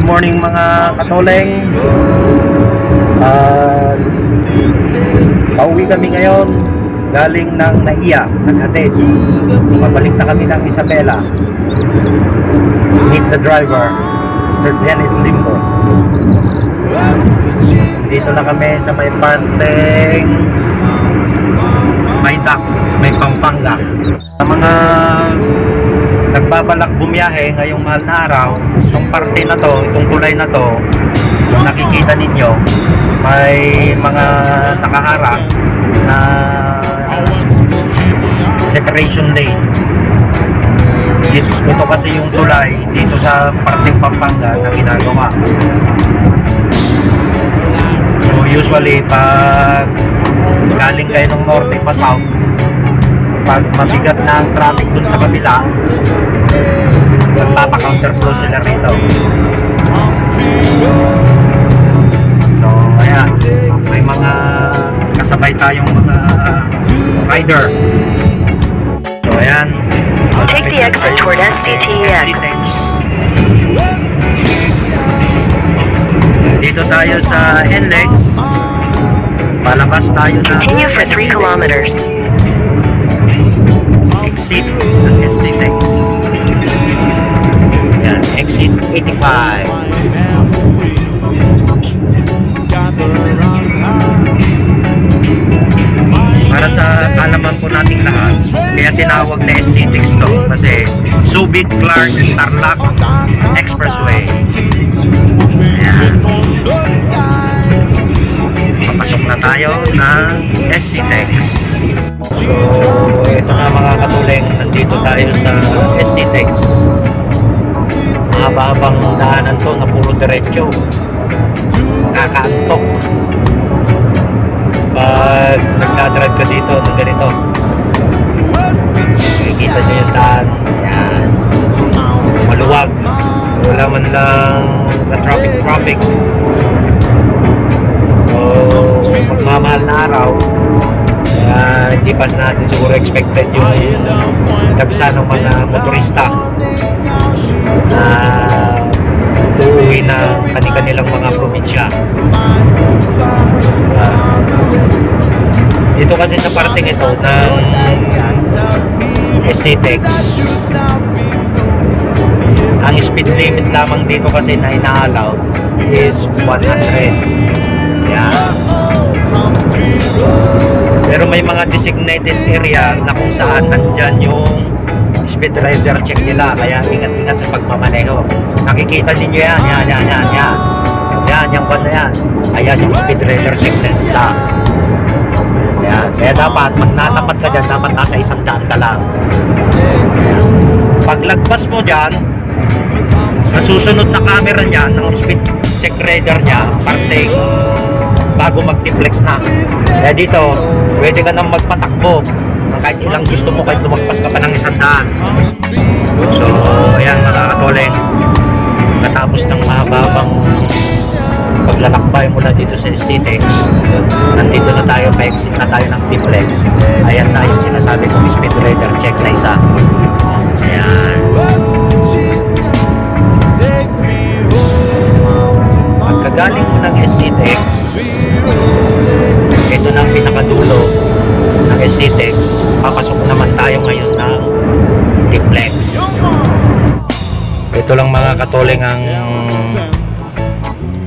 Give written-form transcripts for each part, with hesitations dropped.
morning mga katoleng. Pauwi kami ngayon galing ng Naiya, naghatid. Pabalik na kami ng Isabela. Meet the driver, Mr. Dennis Limbo. Dito na kami sa may parteng Maydak, sa may Pampanga. Sa mga nagbabalak bumiyahe ngayong mahal na araw, itong parte na to, itong kulay na to, kung nakikita ninyo, may mga nakaharang na separation lane. Ito kasi yung tulay dito sa parteng Pampanga na ginagawa. So usually pag galing kayo ng norte pa south, pag mabigat na ang traffic dun sa kabila, nagpapa-counterflow sila rito. So ayan, may mga kasabay tayong mga rider. So ayan, Take the exit toward SCTEX. Dito tayo sa NLEX. Palabas tayo na Continue for 3 kilometers. exit ng SCTEX. Yan, exit 85. Para sa kalaman po nating lahat, kaya tinawag na SCTEX to kasi Subic Clark Tarlac Expressway. Ayan. Papasok na tayo ng SCTEX. So ito na mga katuleng, nandito tayo sa SCTEX. Mahaba-habang daanan to na puro diretso. Kakaantok pag nagdadrive ka dito na ganito. Makikita nyo yung daan. Yan. Maluwag. Wala man lang na traffic. So magmamahal na araw, hindi pa natin siguro expected yung dagsa ng mga motorista na uuwi na kanilang mga probinsya. Dito kasi sa parting ito ng SCTEX, ang speed limit lamang dito kasi na ina-allow is 100. Yan. Pero may mga designated area na kung saan nandyan yung speed rider check nila, kaya ingat-ingat sa pagmamaneho. Nakikita ninyo yan, yan, yung kwan na yan. Ayan yung speed rider check na isa. Yan. Kaya dapat, pag natapat ka dyan, dapat nasa 100 ka lang. Pag lagpas mo dyan, sa susunod na camera niya, ng speed check rider niya, parteng bago mag-deflex na. Kaya dito, pwede ka nang magpatakbo ng kahit ilang gusto mo, kahit lumagpas ka pa ng 100. So, ayan mga katoleng, katapos ng mahababang paglalakbay mula dito sa SCTEX, nandito na tayo, pa-exit na tayo ng deflex. Ayan na yung sinasabi kong speed rider check na isa. Ayan. Pagkagaling mo ng SCTEX, ito na ang pinakadulo ng SCTEX. Papasok naman tayo ngayon ng deflex. Ito lang mga katoleng ang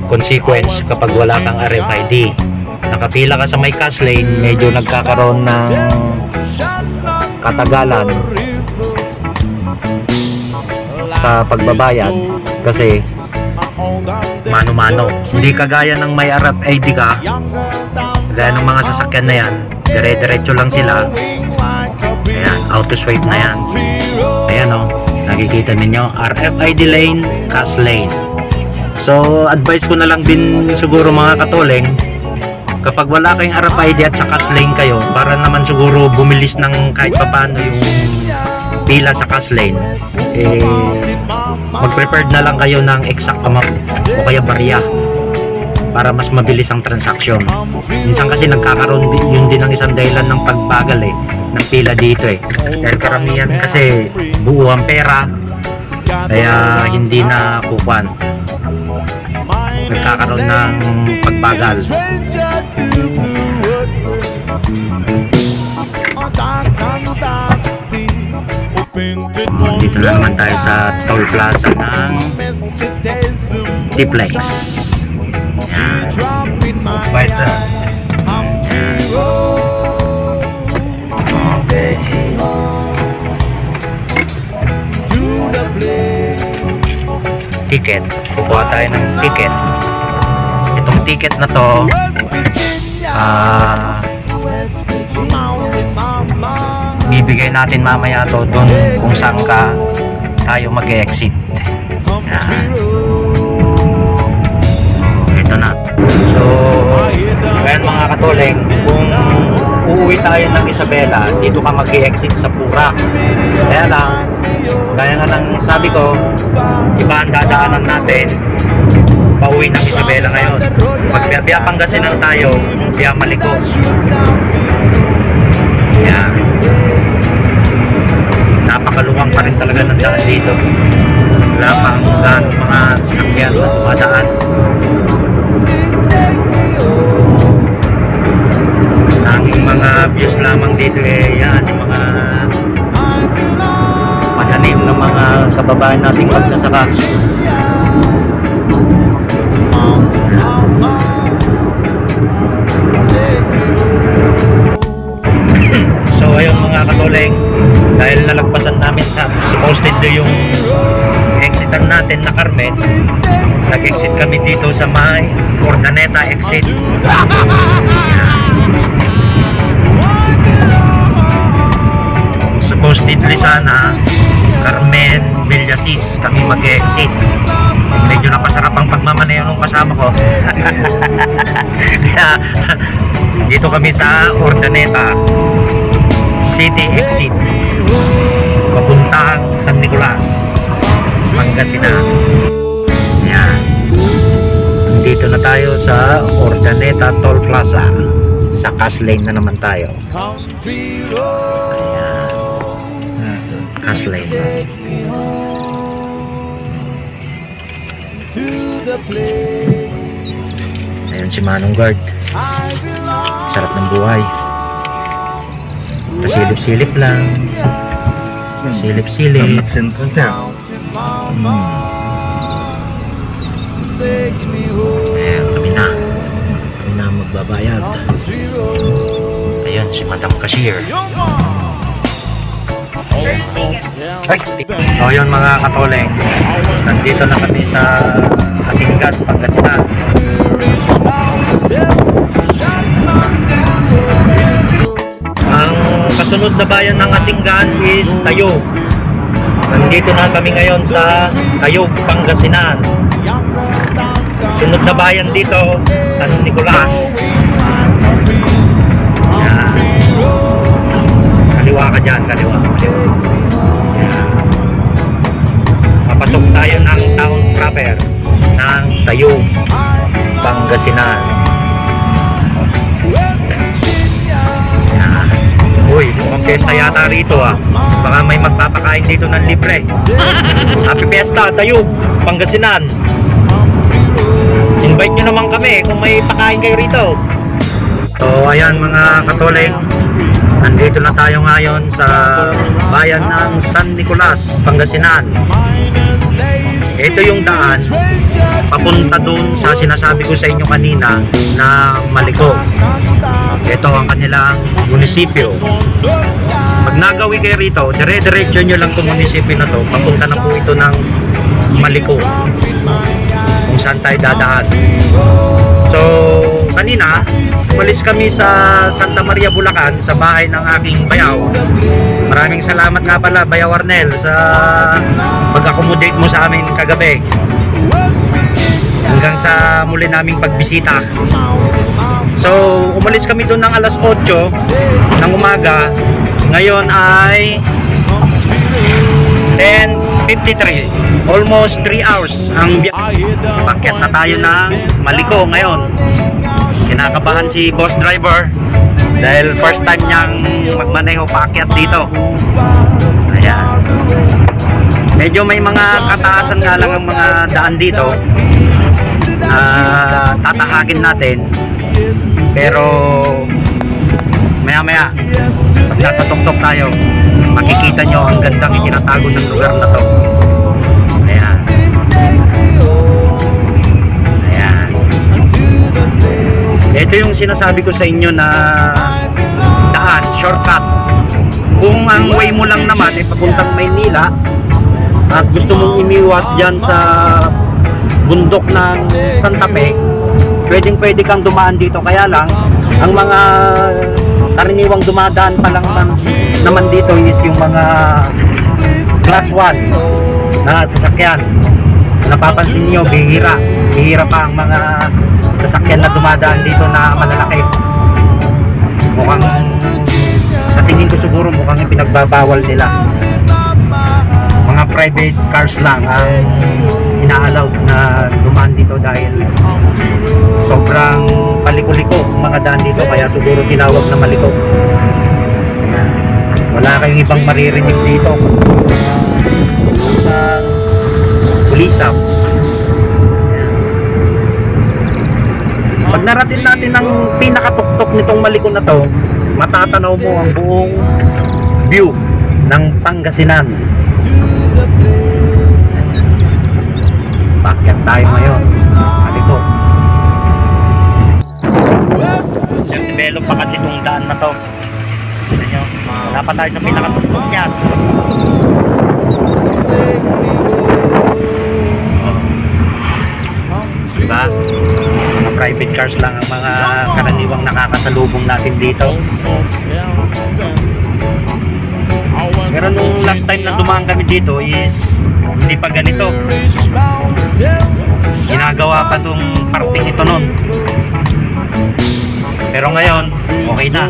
consequence kapag wala kang RFID. Nakapila ka sa may cash lane, medyo nagkakaroon ng katagalan sa pagbabayad kasi mano-mano. Hindi kagaya ng may RFID ka, gaya ng mga sasakyan na yan, dire-diretso lang sila. Ayan, auto swipe na yan. Ayan o, nakikita ninyo, RFID lane, cash lane. So advice ko na lang din siguro mga katoleng, kapag wala kayong RFID at sa cash lane kayo, para naman siguro bumilis ng kahit papano yung pila sa cash lane, mag-prepared na lang kayo ng exact amount o kaya barya para mas mabilis ang transaksyon. Minsan kasi nagkakaroon yun din ang isang dahilan ng pagbagal ng pila dito dahil karamihan kasi buo ang pera kaya hindi na kukuhan. nagkakaroon ng pagbagal. Dito na naman tayo sa toll plaza ng Diplex. Bait na. Ticket. Kukuha tayo ng ticket. Itong ticket na to bibigay natin mamaya to doon kung saan ka tayo mag-exit. Ito na. So ayan mga katoling, kung uuwi tayo ng Isabela, dito ka mag-exit sa Purak. Kaya lang, kaya nga lang sabi ko, iba ang dadaanan natin pauwi ng Isabela ngayon. Pag biya Pangasinan tayo, biya Maliko. Yan. Napakaluwang pa rin talaga ng daan dito. Wala pang mga sasakyan na tumadaan. Ang mga views lamang dito yan, yung mga pananim ng mga kababayan nating magsasaka. So ayun mga katoling, dahil nalagpasan namin sa supposedly yung exitan natin na Carmen, nag-exit kami dito sa may Ordaneta exit. Supposedly sana Carmen, Villasis kami mag-exit. Medyo napasarap ang pagmamaneho ng kasama ko. Dito kami sa Ordaneta City exit, papuntang San Nicolas, Pangasinan. Yan. Dito na tayo sa Ordaneta Toll Plaza. Sa Cash Lane na naman tayo. Ayan. Cash Lane. Ayan si Manong Guard. Sarap ng buhay. Pasilip-silip lang. Silip-silip. Ayan, kami na magbabayad. Ayan, si Madam Cashier. Ay! So yun mga katoleng, nandito na kami sa Asinggan, Pangasinan. Ang kasunod na bayan ng Asinggan is Tayog. Nandito na kami ngayon sa Tayog, Pangasinan. Sunod na bayan dito, San Nicolas. Yan. Kaliwa ka dyan, kaliwa. Yan. Papasok tayo ng town proper ng Tayog, Pangasinan. Uy, mukhang fiesta yata rito ah. Baka may magpapakain dito ng libre. Happy Fiesta, Tayog, Pangasinan. Invite nyo naman kami kung may pakain kayo rito. So ayan mga katoleng, nandito na tayo ngayon sa bayan ng San Nicolas, Pangasinan. Ito yung daan papunta dun sa sinasabi ko sa inyo kanina na Maliko. Ito ang kanilang munisipyo. Pag nagawi kayo rito, dire-diretso nyo lang itong munisipyo na to. Papunta na po ito ng Maliko, kung saan tayo dadaan. So kanina umalis kami sa Santa Maria, Bulacan, sa bahay ng aking bayaw. Maraming salamat nga pala, Bayaw Arnel, sa pag-accommodate mo sa amin kagabi hanggang sa muli naming pagbisita. So umalis kami doon ng alas 8 ng umaga. Ngayon ay 10:53, almost 3 hours ang biyahe. Pakyat na tayo ng Maliko ngayon. Kinakabahan si boss driver dahil first time niyang magmaneho paakyat dito. Ayan. Medyo may mga kataasan nga lang ang mga daan dito. tatahakin natin, pero maya maya pagka sa tuktok tayo makikita nyo ang gandang itinatago ng lugar na to. Ayan, ayan, ito yung sinasabi ko sa inyo na daan, shortcut. Kung ang way mo lang naman ay papuntang Maynila at gusto mong umiwas dyan sa bundok ng Santa Fe, pwede kang dumaan dito. Kaya lang, ang mga karaniwang dumadaan pa lang naman dito is yung mga class 1 na sasakyan. Napapansin niyo, bihira pa ang mga sasakyan na dumadaan dito na malalaki. Mukhang, sa tingin ko siguro mukhang ipinagbabawal nila. Mga private cars lang ang ina-allowed na dumaan dito dahil sobrang paliko-liko mga daan dito, kaya siguro tinawag na maliko. Wala kayong ibang maririnig dito ng pulisap. Pag narating natin ang pinakatuktok nitong maliko na to, matatanaw mo ang buong view ng Pangasinan. Bakit tayo ngayon? Maliko. Nag-develop pa kasi itong daan na to. Wala pa tayo sa pinakatuktok yan. Diba? Mga private cars lang ang mga karaniwang nakakasalubong natin dito. Pero nung last time na dumaan kami dito is hindi pa ganito. Ginagawa pa tong parting ito nun. Pero ngayon, okay na.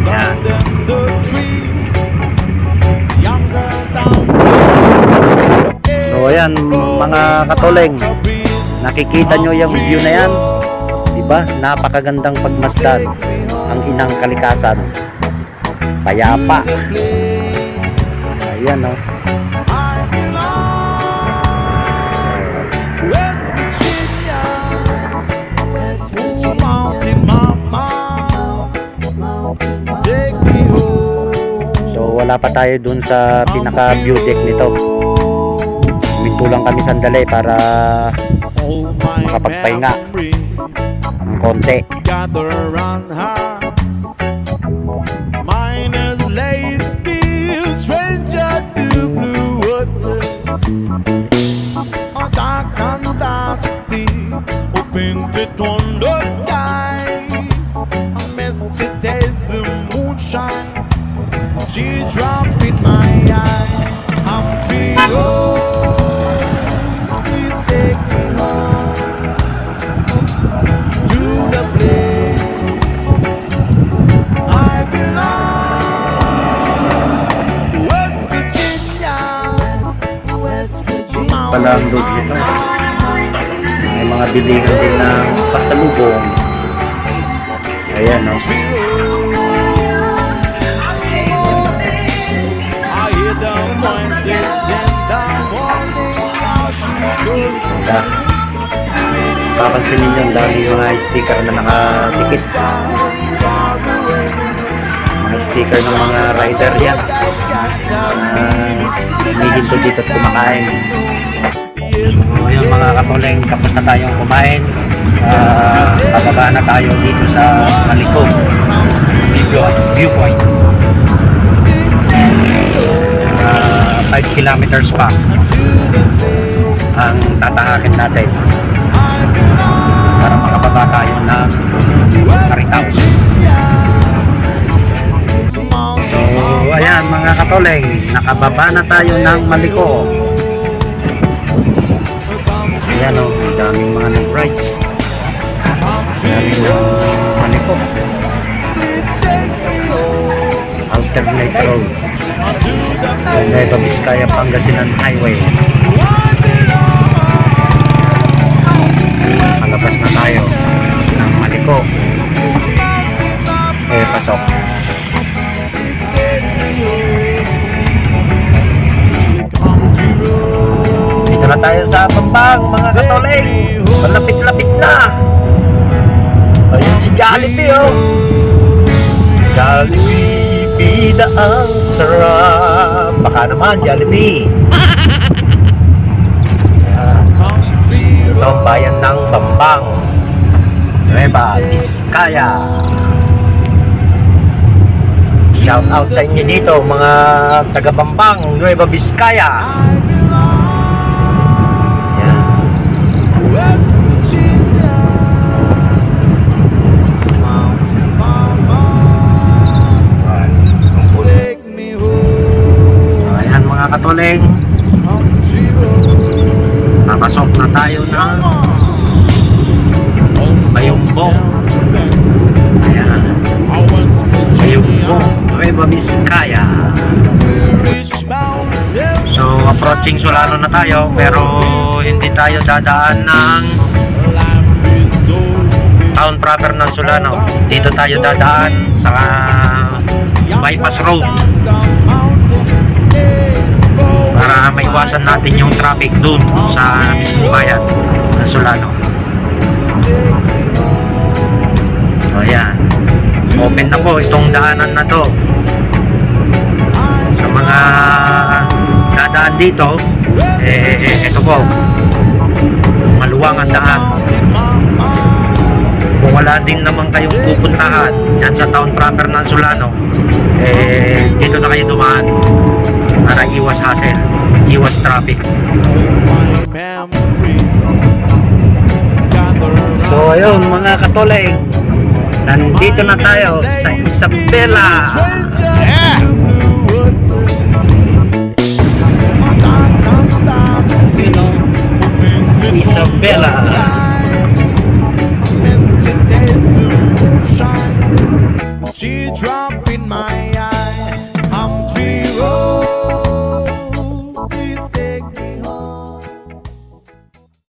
Yan. So ayan mga katoleng, nakikita nyo yung view na yan, diba? Napakagandang pagmasdan ang inang kalikasan, payapa. Ayan o. So wala pa tayo dun sa pinaka view deck nito. Tulang kami sandali para makapagpahinga ng konti. Pala ang road nito. May mga bilihan din ng pasalubong. Ayan o. Papansin ninyo ang daming mga sticker na nakadikit. Mga sticker ng mga rider yan. Hinihinto dito at kumakain. So yun mga katoleng, tapos na tayong kumain. Bababa na tayo dito sa Maliko viewpoint. 5 kilometers pa ang tatahakin natin para makababa tayo ng Maritao. So ayan mga katoleng, nakababa na tayo ng Maliko. Ayan o, daming mga nag-rides. Daming Maliko. Alternate road. Nueva Vizcaya, Pangasinan Highway. Malabas na tayo ng Maliko. Pasok. Dito na tayo sa Bambang, mga katoling. Malapit-lapit na. Ayun si Jollibee, oh. Jollibee na ang sarap. Baka naman, Jollibee. Ito ang bayan ng Bambang, Nueva Vizcaya. Shout out sa inyo dito, mga taga Bambang, Nueva Vizcaya. Yan. Ayan mga katoling, napasok na tayo ng Bayumbong. Ayan, Bayumbong, Nueva Vizcaya. So approaching Solano na tayo, pero hindi tayo dadaan ng town proper ng Solano. Dito tayo dadaan sa bypass road para maiwasan natin yung traffic dun sa mismong bayan ng Solano. So ayan, open na po itong daanan na to. Sa mga dadaan dito, ito po, maluwang ang daan. Kung wala din naman kayong pupuntahan dyan sa town proper ng Solano, dito na kayo dumaan para iwas hassle, iwas traffic. So ayun mga katoling, nandito na tayo sa Isabela. Isabela.